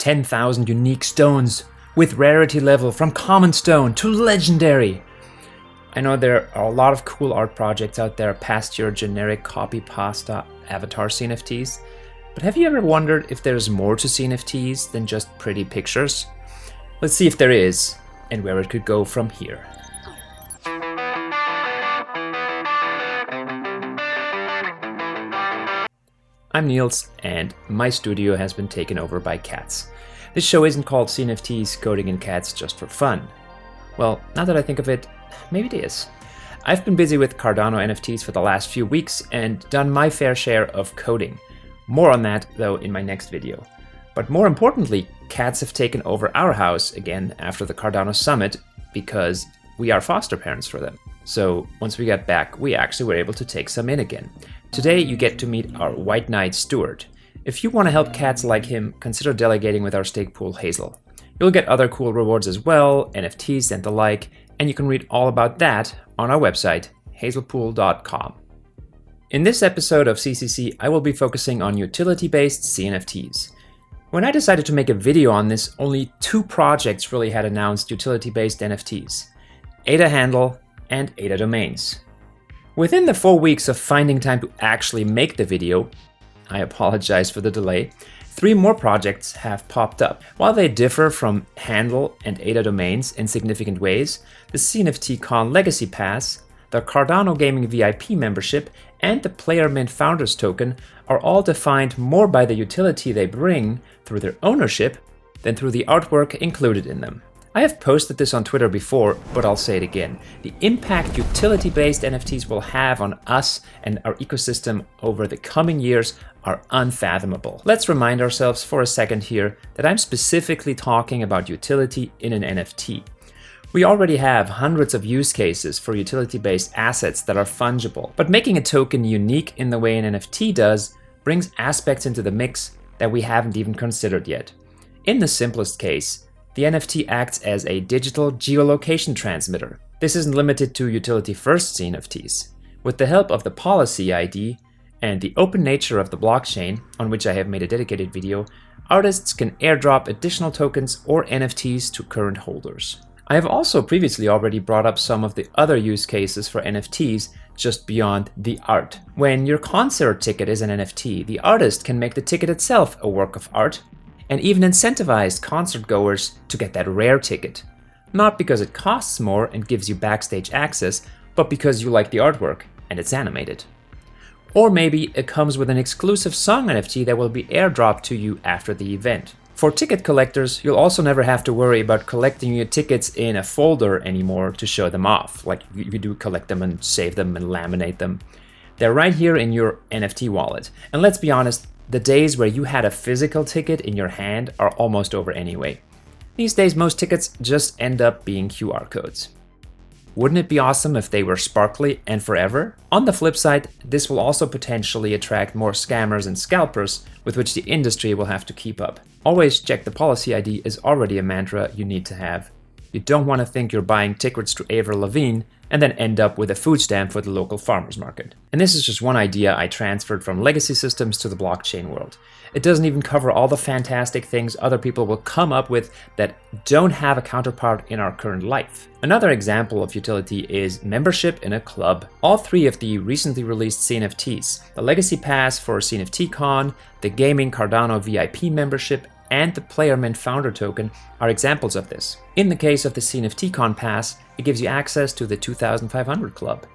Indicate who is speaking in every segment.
Speaker 1: 10,000 unique stones with rarity level from common stone to legendary. I know there are a lot of cool art projects out there past your generic copy pasta avatar CNFTs, but have you ever wondered if there's more to CNFTs than just pretty pictures? Let's see if there is, and where it could go from here. I'm Niels, and my studio has been taken over by cats. This show isn't called CNFTs Coding in Cats just for fun. Well, now that I think of it, maybe it is. I've been busy with Cardano NFTs for the last few weeks and done my fair share of coding. More on that, though, in my next video. But more importantly, cats have taken over our house again after the Cardano Summit because we are foster parents for them. So once we got back, we actually were able to take some in again. Today you get to meet our White Knight Stewart. If you want to help cats like him, consider delegating with our stake pool Hazel. You'll get other cool rewards as well, NFTs and the like, and you can read all about that on our website, hazelpool.com. In this episode of CCC, I will be focusing on utility-based CNFTs. When I decided to make a video on this, only 2 projects really had announced utility-based NFTs, adahandle and adadomains. Within the 4 weeks of finding time to actually make the video, I apologize for the delay, 3 more projects have popped up. While they differ from Handle and adadomains in significant ways, the CNFTcon Legacy Pass, the Cardano Gaming VIP membership, and the PlayerMint Founders Token are all defined more by the utility they bring through their ownership than through the artwork included in them. I have posted this on Twitter before, but I'll say it again. The impact utility-based NFTs will have on us and our ecosystem over the coming years are unfathomable. Let's remind ourselves for a second here that I'm specifically talking about utility in an NFT. We already have hundreds of use cases for utility-based assets that are fungible, but making a token unique in the way an NFT does brings aspects into the mix that we haven't even considered yet. In the simplest case, the NFT acts as a digital geolocation transmitter. This isn't limited to utility-first CNFTs. With the help of the policy ID and the open nature of the blockchain, on which I have made a dedicated video, artists can airdrop additional tokens or NFTs to current holders. I have also previously already brought up some of the other use cases for NFTs just beyond the art. When your concert ticket is an NFT, the artist can make the ticket itself a work of art, and even incentivize concert goers to get that rare ticket. Not because it costs more and gives you backstage access, but because you like the artwork and it's animated. Or maybe it comes with an exclusive song NFT that will be airdropped to you after the event. For ticket collectors, you'll also never have to worry about collecting your tickets in a folder anymore to show them off, like you do collect them and save them and laminate them. They're right here in your NFT wallet. And let's be honest, the days where you had a physical ticket in your hand are almost over anyway. These days, most tickets just end up being QR codes. Wouldn't it be awesome if they were sparkly and forever? On the flip side, this will also potentially attract more scammers and scalpers with which the industry will have to keep up. Always check the policy ID is already a mantra you need to have. You don't want to think you're buying tickets to Avril Lavigne and then end up with a food stamp for the local farmer's market. And this is just one idea I transferred from legacy systems to the blockchain world. It doesn't even cover all the fantastic things other people will come up with that don't have a counterpart in our current life. Another example of utility is membership in a club. All 3 of the recently released CNFTs, the Legacy Pass for CNFTcon, the Gaming Cardano VIP membership, and the PlayerMint Founder Token are examples of this. In the case of the CNFTcon Pass, it gives you access to the 2,500 Club.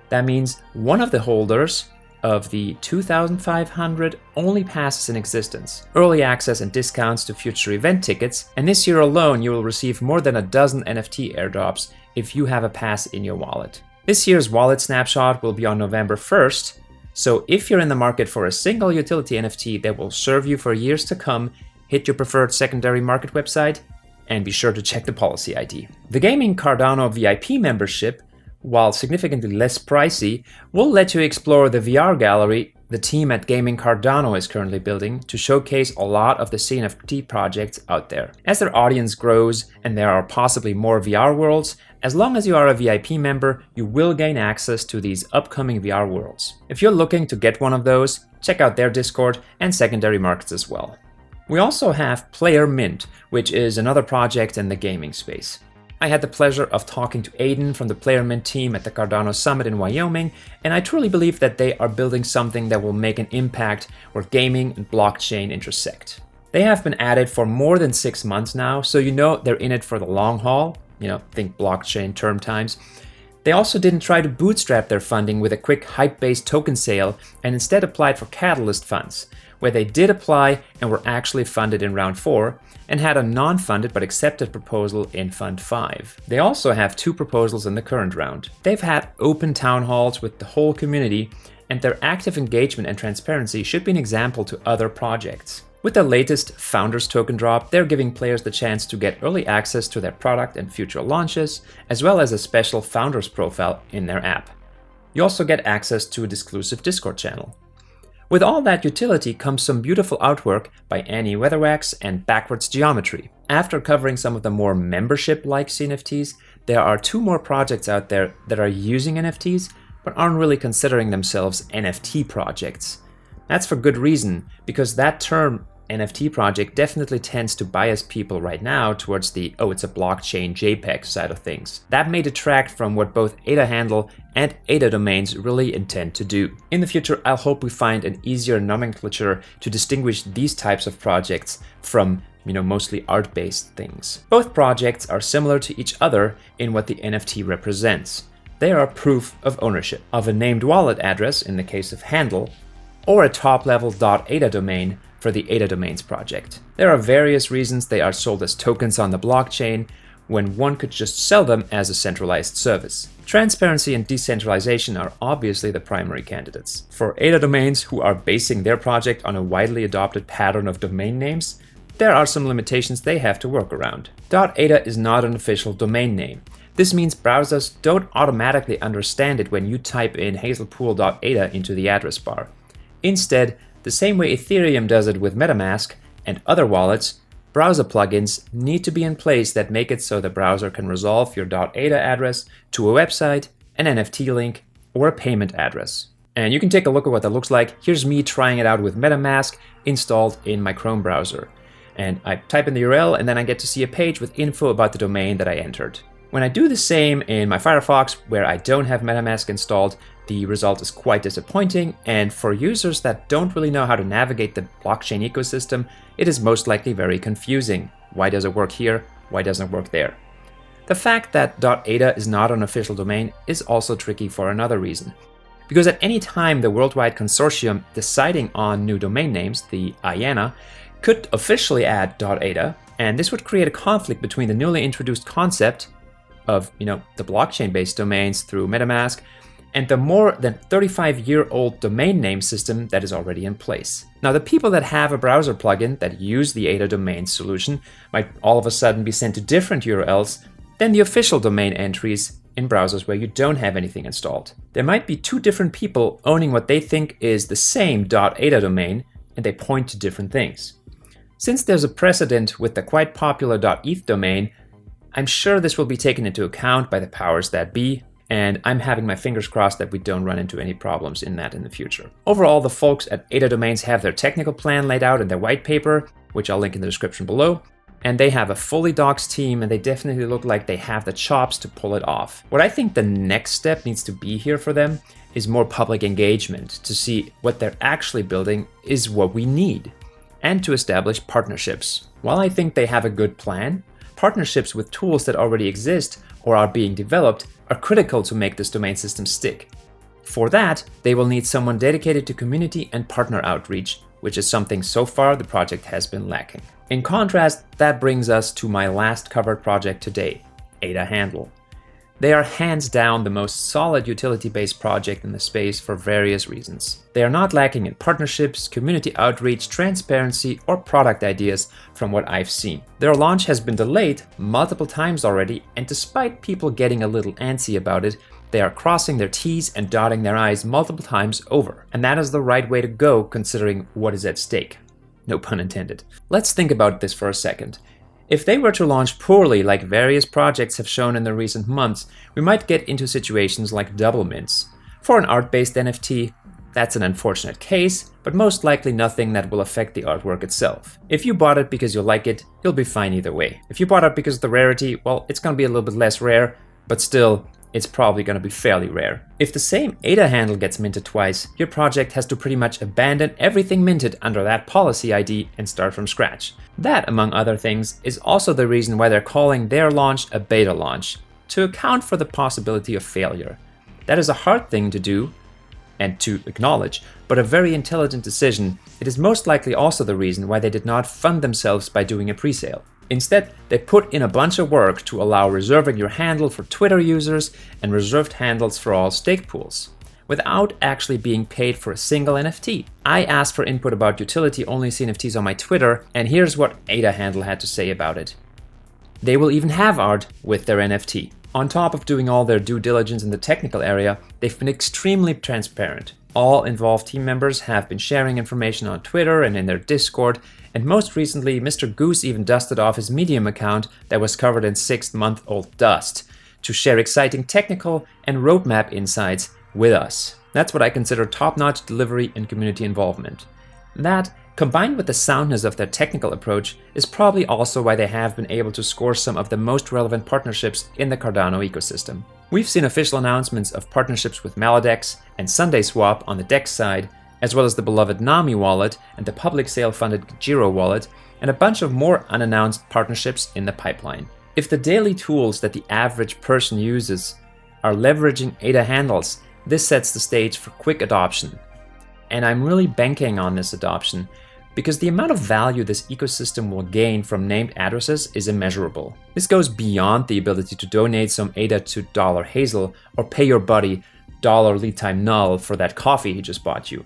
Speaker 1: That means one of the holders of the 2,500 only passes in existence, early access and discounts to future event tickets, and this year alone you will receive more than a dozen NFT airdrops if you have a pass in your wallet. This year's wallet snapshot will be on November 1st, so if you're in the market for a single utility NFT that will serve you for years to come, hit your preferred secondary market website and be sure to check the policy ID. The Gaming Cardano VIP membership, while significantly less pricey, will let you explore the VR gallery the team at Gaming Cardano is currently building to showcase a lot of the CNFT projects out there. As their audience grows and there are possibly more VR worlds, as long as you are a VIP member, you will gain access to these upcoming VR worlds. If you're looking to get one of those, check out their Discord and secondary markets as well. We also have PlayerMint, which is another project in the gaming space. I had the pleasure of talking to Aiden from the PlayerMint team at the Cardano Summit in Wyoming, and I truly believe that they are building something that will make an impact where gaming and blockchain intersect. They have been at it for more than 6 months now, so you know they're in it for the long haul. Think blockchain term times. They also didn't try to bootstrap their funding with a quick hype-based token sale and instead applied for Catalyst funds, where they did apply and were actually funded in round 4 and had a non-funded but accepted proposal in Fund 5. They also have 2 proposals in the current round. They've had open town halls with the whole community, and their active engagement and transparency should be an example to other projects. With the latest Founders Token drop, they're giving players the chance to get early access to their product and future launches, as well as a special Founders profile in their app. You also get access to an exclusive Discord channel. With all that utility comes some beautiful artwork by Annie Weatherwax and Backwards Geometry. After covering some of the more membership-like CNFTs, there are 2 more projects out there that are using NFTs, but aren't really considering themselves NFT projects. That's for good reason, because that term NFT project definitely tends to bias people right now towards the it's a blockchain JPEG side of things. That may detract from what both adahandle and adadomains really intend to do. In the future, I'll hope we find an easier nomenclature to distinguish these types of projects from mostly art-based things. Both projects are similar to each other in what the NFT represents. They are proof of ownership of a named wallet address in the case of Handle, or a top-level .ada domain for the adadomains project. There are various reasons they are sold as tokens on the blockchain, when one could just sell them as a centralized service. Transparency and decentralization are obviously the primary candidates. For adadomains who are basing their project on a widely adopted pattern of domain names, there are some limitations they have to work around. .ada is not an official domain name. This means browsers don't automatically understand it when you type in hazelpool.ada into the address bar. Instead, the same way Ethereum does it with MetaMask and other wallets, browser plugins need to be in place that make it so the browser can resolve your .ada address to a website, an NFT link, or a payment address. And you can take a look at what that looks like. Here's me trying it out with MetaMask installed in my Chrome browser. And I type in the URL and then I get to see a page with info about the domain that I entered. When I do the same in my Firefox, where I don't have MetaMask installed, the result is quite disappointing, and for users that don't really know how to navigate the blockchain ecosystem, it is most likely very confusing. Why does it work here? Why doesn't it work there? The fact that .ada is not an official domain is also tricky for another reason. Because at any time the worldwide consortium deciding on new domain names, the IANA, could officially add .ada, and this would create a conflict between the newly introduced concept of the blockchain-based domains through MetaMask and the more than 35-year-old domain name system that is already in place. Now, the people that have a browser plugin that use the adadomains solution might all of a sudden be sent to different URLs than the official domain entries in browsers where you don't have anything installed. There might be 2 different people owning what they think is the same .ada domain, and they point to different things. Since there's a precedent with the quite popular .eth domain, I'm sure this will be taken into account by the powers that be, and I'm having my fingers crossed that we don't run into any problems in that in the future. Overall, the folks at adadomains have their technical plan laid out in their white paper, which I'll link in the description below, and they have a fully doxed team, and they definitely look like they have the chops to pull it off. What I think the next step needs to be here for them is more public engagement to see what they're actually building is what we need, and to establish partnerships. While I think they have a good plan, partnerships with tools that already exist or are being developed are critical to make this domain system stick. For that, they will need someone dedicated to community and partner outreach, which is something so far the project has been lacking. In contrast, that brings us to my last covered project today, adahandle. They are hands down the most solid utility-based project in the space for various reasons. They are not lacking in partnerships, community outreach, transparency, or product ideas from what I've seen. Their launch has been delayed multiple times already, and despite people getting a little antsy about it, they are crossing their T's and dotting their I's multiple times over. And that is the right way to go considering what is at stake. No pun intended. Let's think about this for a second. If they were to launch poorly, like various projects have shown in the recent months, we might get into situations like double mints. For an art-based NFT, That's an unfortunate case, but most likely nothing that will affect the artwork itself. If you bought it because you like it, you'll be fine either way. If you bought it because of the rarity, well, it's going to be a little bit less rare, but still, it's probably going to be fairly rare. If the same adahandle gets minted twice, your project has to pretty much abandon everything minted under that policy ID and start from scratch. That, among other things, is also the reason why they're calling their launch a beta launch, to account for the possibility of failure. That is a hard thing to do and to acknowledge, but a very intelligent decision. It is most likely also the reason why they did not fund themselves by doing a presale. Instead, they put in a bunch of work to allow reserving your handle for Twitter users and reserved handles for all stake pools, without actually being paid for a single NFT. I asked for input about utility-only CNFTs on my Twitter, and here's what adahandle had to say about it. They will even have art with their NFT. On top of doing all their due diligence in the technical area, they've been extremely transparent. All involved team members have been sharing information on Twitter and in their Discord, and most recently, Mr. Goose even dusted off his Medium account that was covered in 6-month-old dust to share exciting technical and roadmap insights with us. That's what I consider top-notch delivery and community involvement. That, combined with the soundness of their technical approach, is probably also why they have been able to score some of the most relevant partnerships in the Cardano ecosystem. We've seen official announcements of partnerships with Maladex and SundaySwap on the DEX side, as well as the beloved Nami wallet and the public sale-funded Giro wallet, and a bunch of more unannounced partnerships in the pipeline. If the daily tools that the average person uses are leveraging adahandles, this sets the stage for quick adoption. And I'm really banking on this adoption, because the amount of value this ecosystem will gain from named addresses is immeasurable. This goes beyond the ability to donate some ADA to $Hazel or pay your buddy lead time null for that coffee he just bought you.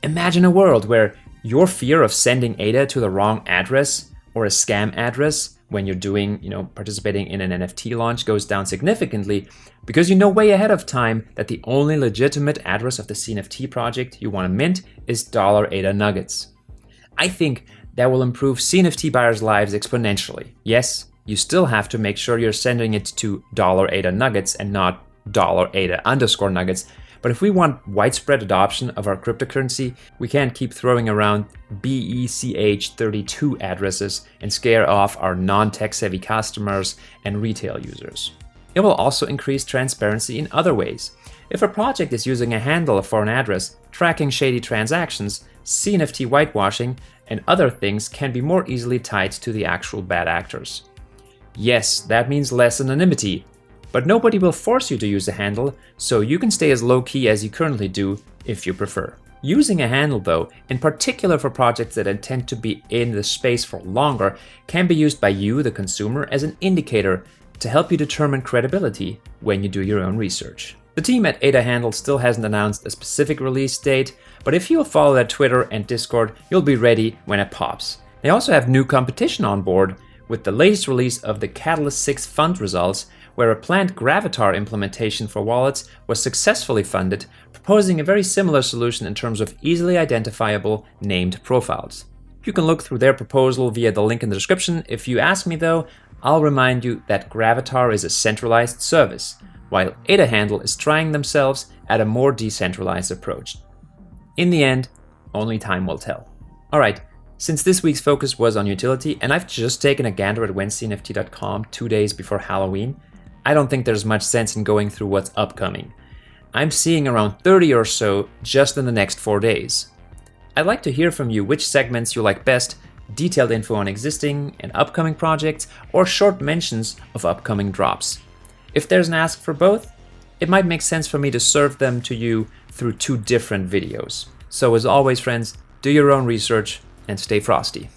Speaker 1: Imagine a world where your fear of sending ADA to the wrong address or a scam address when you're participating in an NFT launch goes down significantly because you know way ahead of time that the only legitimate address of the CNFT project you want to mint is $ADA nuggets. I think that will improve CNFT buyers' lives exponentially. Yes, you still have to make sure you're sending it to $ADA nuggets and not $ADA_nuggets. But if we want widespread adoption of our cryptocurrency, we can't keep throwing around BECH32 addresses and scare off our non-tech-savvy customers and retail users. It will also increase transparency in other ways. If a project is using a handle for an address, tracking shady transactions, CNFT whitewashing, and other things can be more easily tied to the actual bad actors. Yes, that means less anonymity, but nobody will force you to use a handle, so you can stay as low-key as you currently do if you prefer. Using a handle, though, in particular for projects that intend to be in the space for longer, can be used by you, the consumer, as an indicator to help you determine credibility when you do your own research. The team at adahandle still hasn't announced a specific release date, but if you follow their Twitter and Discord, you'll be ready when it pops. They also have new competition on board with the latest release of the Catalyst 6 fund results, where a planned Gravatar implementation for wallets was successfully funded, proposing a very similar solution in terms of easily identifiable named profiles. You can look through their proposal via the link in the description. If you ask me though, I'll remind you that Gravatar is a centralized service, while adahandle is trying themselves at a more decentralized approach. In the end, only time will tell. Alright, since this week's focus was on utility, and I've just taken a gander at CNFTcon 2 days before Halloween, I don't think there's much sense in going through what's upcoming. I'm seeing around 30 or so just in the next 4 days. I'd like to hear from you which segments you like best, detailed info on existing and upcoming projects, or short mentions of upcoming drops. If there's an ask for both, it might make sense for me to serve them to you through 2 different videos. So as always, friends, do your own research and stay frosty.